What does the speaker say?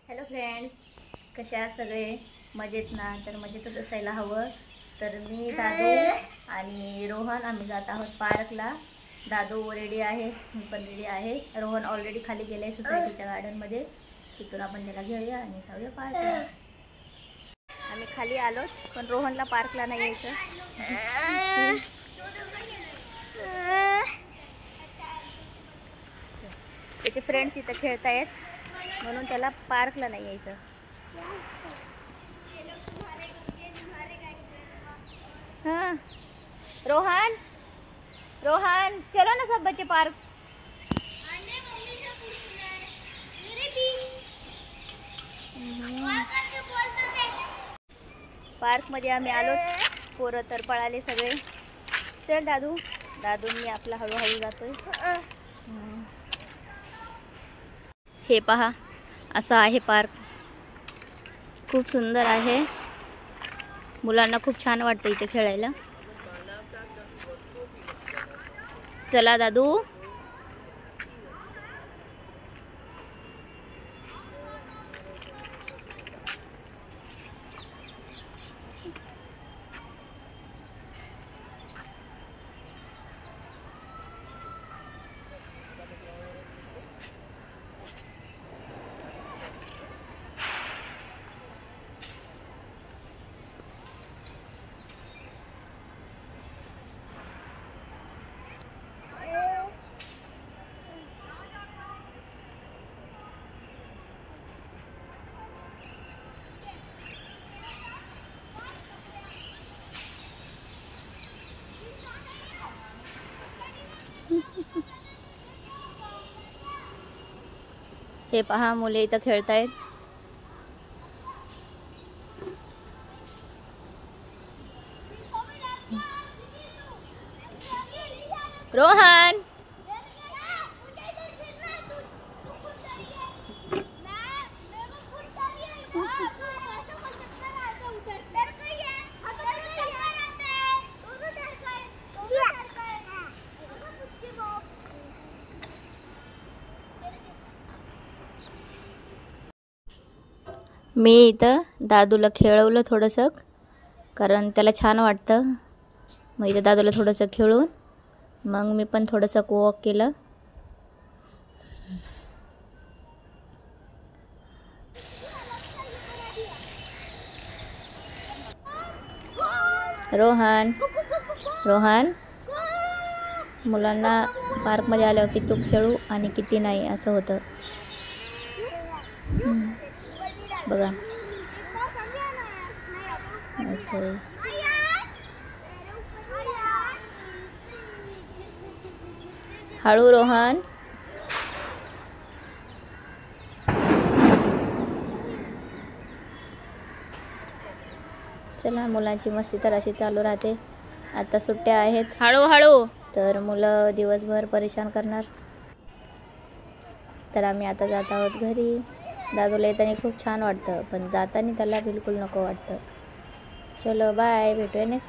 Hello friends, कशा आहात सगळे? मजेत ना? तर मजेतच असायला हवं. तर मी, दादू आणि रोहन आम्ही जात आहोत पार्कला. दादू रेडी आहे, मी पण रेडी आहे. रोहन ऑलरेडी खाली गेले सोसायटीच्या गार्डनमध्ये. तिथून आपण त्याला घेऊया आणि जाऊया पार्कला. आम्ही खाली आलो, पण रोहनला पार्कला नाही यायचं. त्याचे फ्रेंड्स इथं खेळतायत, म्हणून त्याला पार्कला नाही यायचं. हाँ रोहन, रोहन चलो ना सब बच्चे पार्क. पार्क मध्ये आम्ही आलो, पोरं तर पळाले सगळे. चल दादू. दादूंनी आपला हळूहळू जातोय. हे पहा, असा आहे पार्क. खूप सुंदर आहे. मुलांना खूप छान वाटतं इथे खेळायला. चला दादू. हे पहा, मुले इथं खेळतायत. रोहन, मी इथं दादूला खेळवलं थोडंसं, कारण त्याला छान वाटतं. मग इथं दादूला थोडंसं खेळून मग मी पण थोडंसं वॉक केलं. रोहन, रोहन, मुलांना पार्कमध्ये आल्यावर की तू खेळू आणि किती नाही असं होतं. बघा असं. हळू रोहन. चला, मुलांची मस्ती तर अशी चालू राहते. आता सुट्ट्या आहेत. हळूहळू. तर मुलं दिवसभर परेशान करणार. तर आम्ही आता जात आहोत घरी. दादूला येताना खूप छान वाटतं, पण जाताना त्याला बिलकुल नको वाटतं. चलो बाय, भेटूया नेक्स्ट.